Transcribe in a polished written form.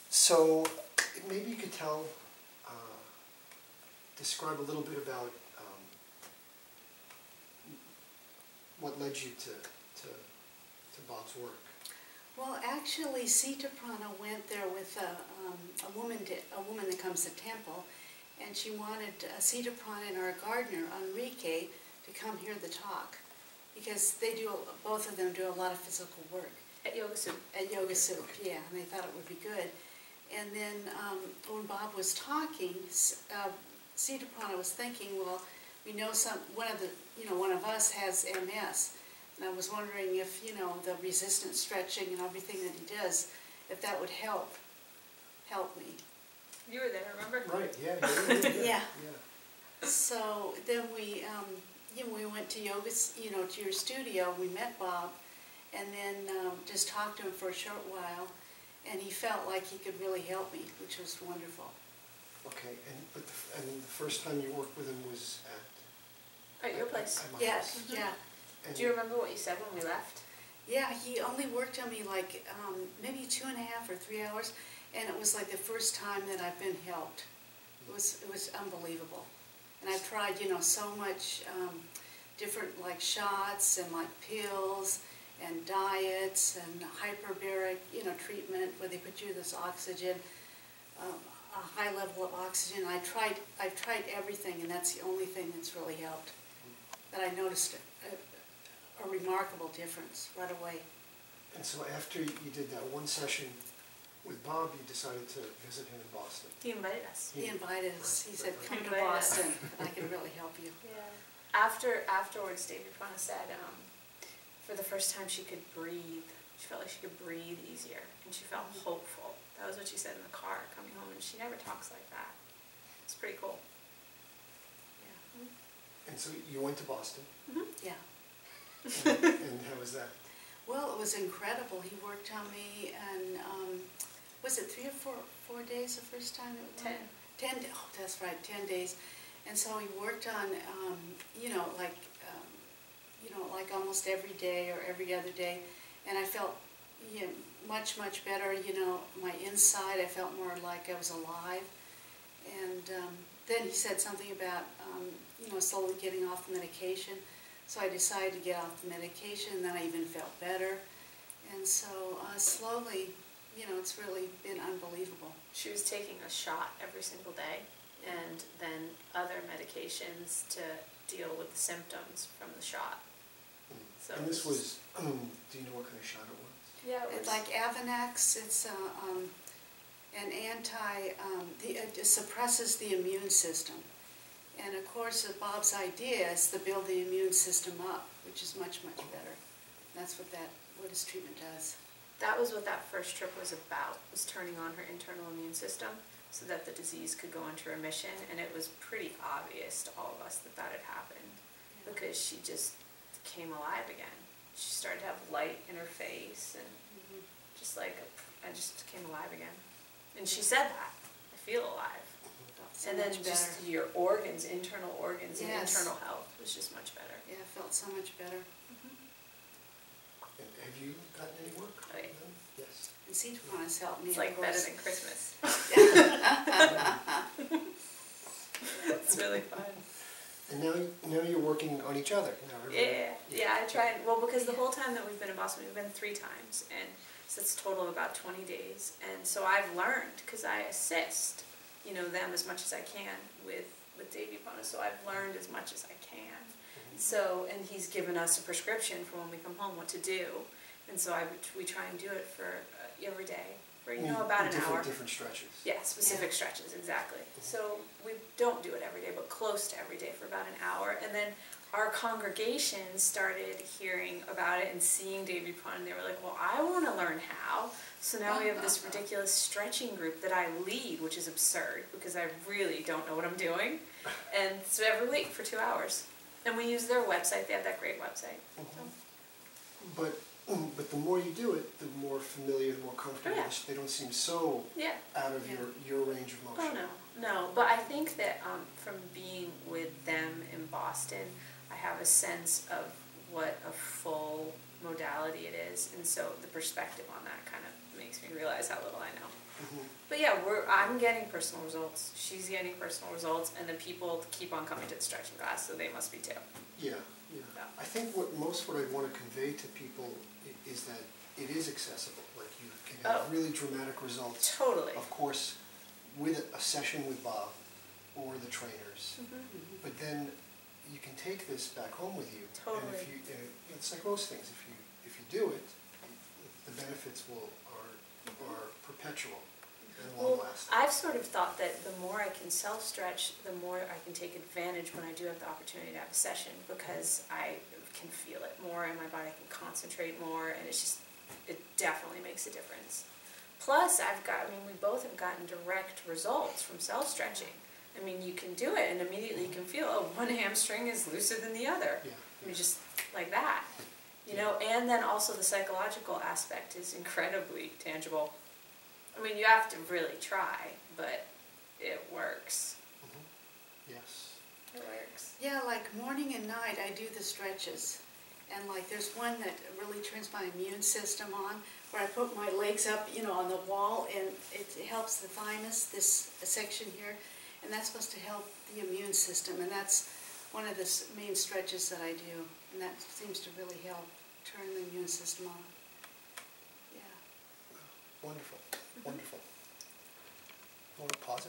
So maybe you could describe a little bit about what led you to Bob's work. Well, actually, Sita Prana went there with a woman that comes to temple, and she wanted Sita Prana and our gardener Enrique to come hear the talk, because both of them do a lot of physical work At Yoga Soup. At Yoga Soup, yeah, and they thought it would be good. And then when Bob was talking, Sita Prana was thinking, well, we know one of us has MS. And I was wondering if, the resistance stretching and everything that he does, if that would help me. You were there, remember? Right, yeah. Yeah. So then we went to yoga, to your studio. We met Bob, and then just talked to him for a short while, and he felt like he could really help me, which was wonderful. Okay, and the first time you worked with him was at your place. At my Yes, house. yeah. Do you remember what you said when we left? Yeah, he only worked on me like maybe 2.5 or 3 hours, and it was like the first time that I've been helped. It was unbelievable. And I've tried, so much different like shots and like pills and diets and hyperbaric, treatment where they put you this oxygen, a high level of oxygen. I've tried everything, and that's the only thing that's really helped. That I noticed a remarkable difference right away. And so after you did that one session with Bob, you decided to visit him in Boston. He invited us. He invited us. He said, come to Invited us. Boston. I can really help you. Yeah. Afterwards, David Prana said for the first time she could breathe. She felt like she could breathe easier, and she felt hopeful. That was what she said in the car coming home, and she never talks like that. It's pretty cool. Yeah. And so you went to Boston. Mm-hmm. Yeah. And how was that? Well, it was incredible. He worked on me, and was it 3 or 4 days the first time? 10. 10. Oh, that's right, 10 days. And so he worked on, like almost every day or every other day, and I felt, much better. My inside, I felt more like I was alive. And then he said something about, slowly getting off the medication. So I decided to get off the medication, and then I even felt better. And so slowly, it's really been unbelievable. She was taking a shot every single day, and then other medications to deal with the symptoms from the shot. So and this was, do you know what kind of shot it was? Yeah, It's like Avonex. It's an it suppresses the immune system. And of course, Bob's idea is to build the immune system up, which is much better. That's what his treatment does. that was what that first trip was about, was turning on her internal immune system so that the disease could go into remission. And it was pretty obvious to all of us that had happened, because she just came alive again. She started to have light in her face, and just like, I just came alive again. And she said that, I feel alive. So and then much just better. Your organs, internal organs, and Yes. internal health was just much better. Yeah, I felt so much better. And have you gotten any work? Oh, yeah. Yes. And Sita Prana's helped me. It's of like better course. than Christmas. It's really fun. And now you're working on each other. Yeah, I tried. Well, because the whole time that we've been in Boston, we've been 3 times, and so it's a total of about 20 days. And so I've learned, because I assist, them as much as I can with Davy Prana. So I've learned as much as I can. So, and he's given us a prescription for when we come home what to do, and so we try and do it for every day. For, about an hour. Different stretches. Yeah, specific stretches, exactly. So we don't do it every day, but close to every day for about an hour. And then our congregation started hearing about it and seeing Davy Prana, and they were like, well, I want to learn how. So now we have this ridiculous stretching group that I lead, which is absurd, because I really don't know what I'm doing. And so every week for 2 hours. And we use their website. They have that great website. So. But the more you do it, the more familiar, the more comfortable. Oh, yeah. They don't seem so out of your range of motion. Oh, no. But I think that from being with them in Boston, I have a sense of what a full modality it is. And so the perspective on that kind of makes me realize how little I know. Mhm. But yeah, I'm getting personal results, she's getting personal results, and the people keep on coming to the stretching class, so they must be too. Yeah, yeah. I think what I want to convey to people is that it is accessible. Like you can have really dramatic results. Totally. Of course, with a session with Bob or the trainers. But then you can take this back home with you. Totally. And if you, it's like most things. If you do it, the benefits are perpetual and long lasting. I've sort of thought that the more I can self-stretch, the more I can take advantage when I do have the opportunity to have a session, because I can feel it more and my body can concentrate more, and it definitely makes a difference. Plus, we both have gotten direct results from self-stretching. I mean, you can do it and immediately you can feel, oh, one hamstring is looser than the other. Yeah. I mean, just like that. You know, and then also the psychological aspect is incredibly tangible. I mean, you have to really try, but it works. Yes. It works. Yeah, like morning and night I do the stretches. And like there's one that really turns my immune system on, where I put my legs up, on the wall, and it helps the thymus, this section here, and that's supposed to help the immune system, and that's one of the main stretches that I do, and that seems to really help turn the immune system on. Yeah. Wonderful. Wonderful. Want to pause it?